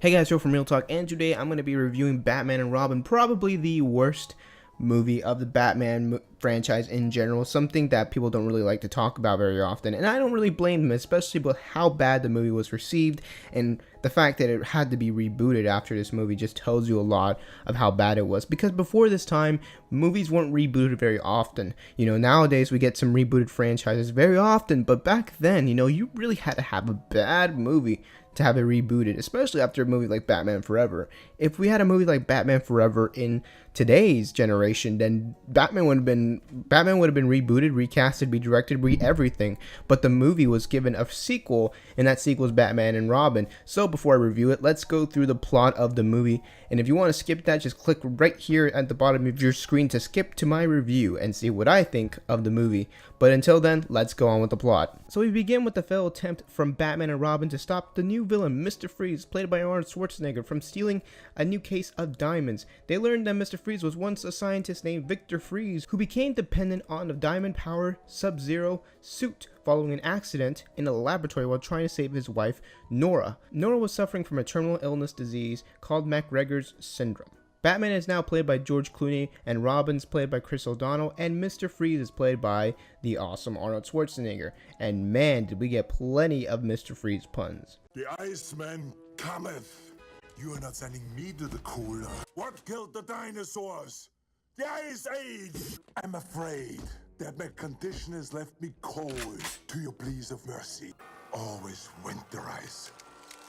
Hey guys, Joe from Real Talk, and today I'm going to be reviewing Batman and Robin, probably the worst movie of the Batman franchise in general, something that people don't really like to talk about very often, and I don't really blame them, especially with how bad the movie was received, and the fact that it had to be rebooted after this movie just tells you a lot of how bad it was, because before this time, movies weren't rebooted very often. Nowadays we get some rebooted franchises very often, but back then, you really had to have a bad movie to have it rebooted, especially after a movie like Batman Forever. If we had a movie like Batman Forever in today's generation, then Batman would have been rebooted, recasted, redirected, everything. But the movie was given a sequel, and that sequel is Batman and Robin. So before I review it, let's go through the plot of the movie. And if you want to skip that, just click right here at the bottom of your screen to skip to my review and see what I think of the movie. But until then, let's go on with the plot. So we begin with the failed attempt from Batman and Robin to stop the new villain, Mr. Freeze, played by Arnold Schwarzenegger, from stealing a new case of diamonds. They learned that Mr. Freeze was once a scientist named Victor Freeze, who became dependent on a diamond-powered Sub-Zero suit following an accident in a laboratory while trying to save his wife, Nora. Nora was suffering from a terminal illness disease called McGregor's syndrome. Batman is now played by George Clooney, and Robin's played by Chris O'Donnell, and Mr. Freeze is played by the awesome Arnold Schwarzenegger. And man, did we get plenty of Mr. Freeze puns. The Iceman cometh. You are not sending me to the cooler. What killed the dinosaurs? The Ice Age! I'm afraid that my condition has left me cold to your pleas of mercy. Always winterize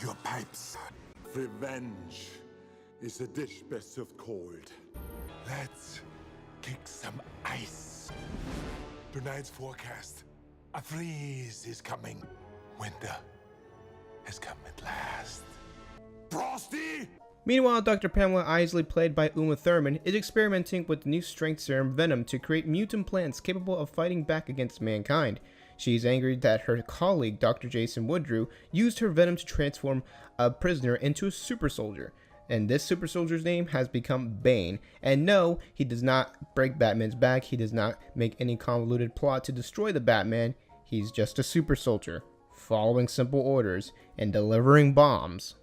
your pipes. Revenge is a dish best served cold. Let's kick some ice. Tonight's forecast, a freeze is coming. Winter has come at last. Frosty! Meanwhile, Dr. Pamela Isley, played by Uma Thurman, is experimenting with the new strength serum Venom to create mutant plants capable of fighting back against mankind. She is angry that her colleague, Dr. Jason Woodrue, used her Venom to transform a prisoner into a super soldier. And this super soldier's name has become Bane. And no, he does not break Batman's back. He does not make any convoluted plot to destroy the Batman. He's just a super soldier, following simple orders and delivering bombs.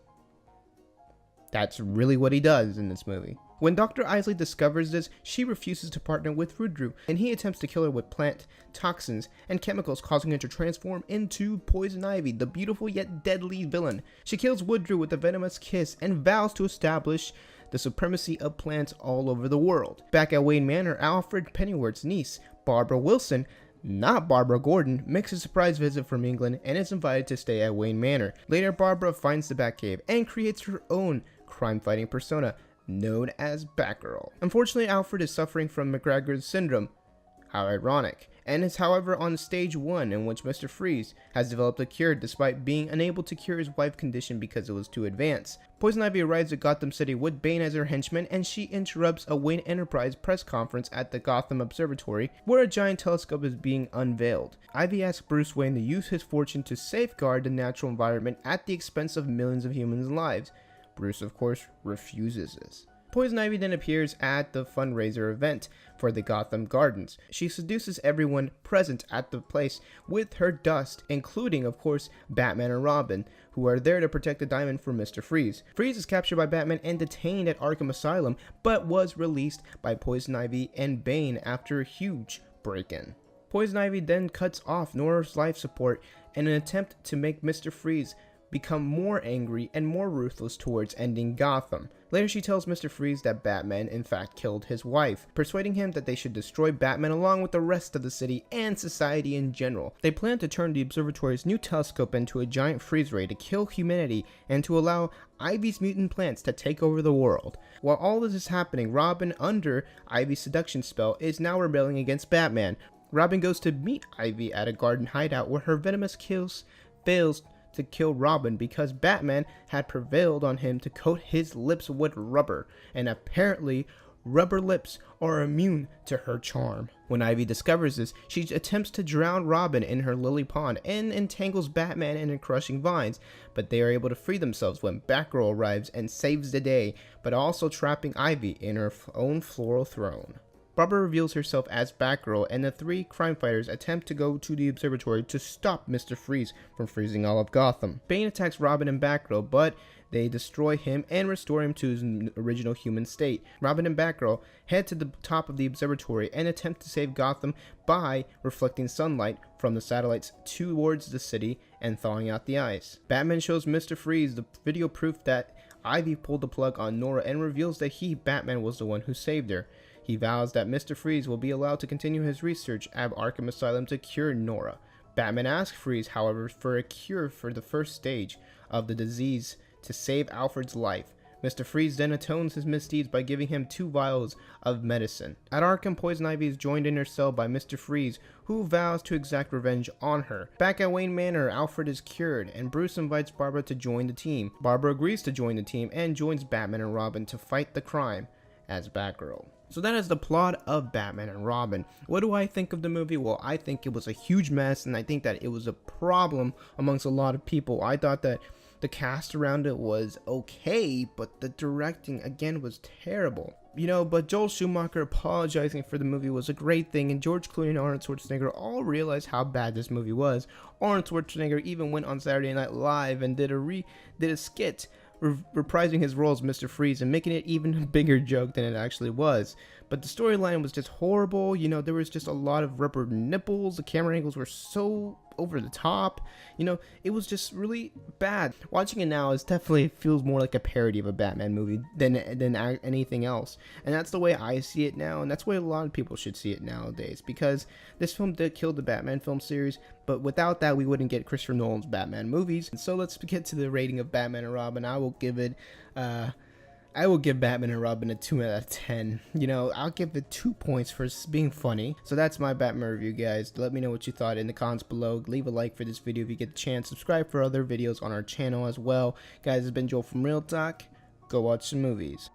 That's really what he does in this movie. When Dr. Isley discovers this, she refuses to partner with Woodrue, and he attempts to kill her with plant toxins and chemicals, causing her to transform into Poison Ivy, the beautiful yet deadly villain. She kills Woodrue with a venomous kiss and vows to establish the supremacy of plants all over the world. Back at Wayne Manor, Alfred Pennyworth's niece, Barbara Wilson, not Barbara Gordon, makes a surprise visit from England and is invited to stay at Wayne Manor. Later, Barbara finds the Batcave and creates her own crime-fighting persona known as Batgirl. Unfortunately, Alfred is suffering from McGregor's syndrome. How ironic. And is however on stage 1, in which Mr. Freeze has developed a cure despite being unable to cure his wife's condition because it was too advanced. Poison Ivy arrives at Gotham City with Bane as her henchman, and she interrupts a Wayne Enterprise press conference at the Gotham Observatory where a giant telescope is being unveiled. Ivy asks Bruce Wayne to use his fortune to safeguard the natural environment at the expense of millions of humans' lives. Bruce, of course, refuses this. Poison Ivy then appears at the fundraiser event for the Gotham Gardens. She seduces everyone present at the place with her dust, including, of course, Batman and Robin, who are there to protect the diamond for Mr. Freeze. Freeze is captured by Batman and detained at Arkham Asylum, but was released by Poison Ivy and Bane after a huge break-in. Poison Ivy then cuts off Nora's life support in an attempt to make Mr. Freeze become more angry and more ruthless towards ending Gotham. Later, she tells Mr. Freeze that Batman in fact killed his wife, persuading him that they should destroy Batman along with the rest of the city and society in general. They plan to turn the observatory's new telescope into a giant freeze ray to kill humanity and to allow Ivy's mutant plants to take over the world. While all this is happening, Robin, under Ivy's seduction spell, is now rebelling against Batman. Robin goes to meet Ivy at a garden hideout where her venomous kiss fails to kill Robin because Batman had prevailed on him to coat his lips with rubber, and apparently rubber lips are immune to her charm. When Ivy discovers this, she attempts to drown Robin in her lily pond and entangles Batman in her crushing vines, but they are able to free themselves when Batgirl arrives and saves the day, but also trapping Ivy in her own floral throne. Barbara reveals herself as Batgirl, and the three crime fighters attempt to go to the observatory to stop Mr. Freeze from freezing all of Gotham. Bane attacks Robin and Batgirl, but they destroy him and restore him to his original human state. Robin and Batgirl head to the top of the observatory and attempt to save Gotham by reflecting sunlight from the satellites towards the city and thawing out the ice. Batman shows Mr. Freeze the video proof that Ivy pulled the plug on Nora and reveals that he, Batman, was the one who saved her. He vows that Mr. Freeze will be allowed to continue his research at Arkham Asylum to cure Nora. Batman asks Freeze, however, for a cure for the first stage of the disease to save Alfred's life. Mr. Freeze then atones his misdeeds by giving him 2 vials of medicine. At Arkham, Poison Ivy is joined in her cell by Mr. Freeze, who vows to exact revenge on her. Back at Wayne Manor, Alfred is cured, and Bruce invites Barbara to join the team. Barbara agrees to join the team and joins Batman and Robin to fight the crime as Batgirl. So that is the plot of Batman and Robin. What do I think of the movie? Well, I think it was a huge mess, and I think that it was a problem amongst a lot of people. I thought that the cast around it was okay, but the directing, again, was terrible. But Joel Schumacher apologizing for the movie was a great thing, and George Clooney and Arnold Schwarzenegger all realized how bad this movie was. Arnold Schwarzenegger even went on Saturday Night Live and did a skit reprising his role as Mr. Freeze and making it even a bigger joke than it actually was. But the storyline was just horrible. There was just a lot of rubber nipples. The camera angles were so over the top. It was just really bad. Watching it now definitely feels more like a parody of a Batman movie than anything else. And that's the way I see it now, and that's the way a lot of people should see it nowadays, because this film did kill the Batman film series, but without that we wouldn't get Christopher Nolan's Batman movies. And so let's get to the rating of Batman and Robin. I will give Batman and Robin a 2 out of 10. I'll give it 2 points for being funny. So that's my Batman review, guys. Let me know what you thought in the comments below. Leave a like for this video if you get the chance. Subscribe for other videos on our channel as well. Guys, it's been Joel from Real Talk. Go watch some movies.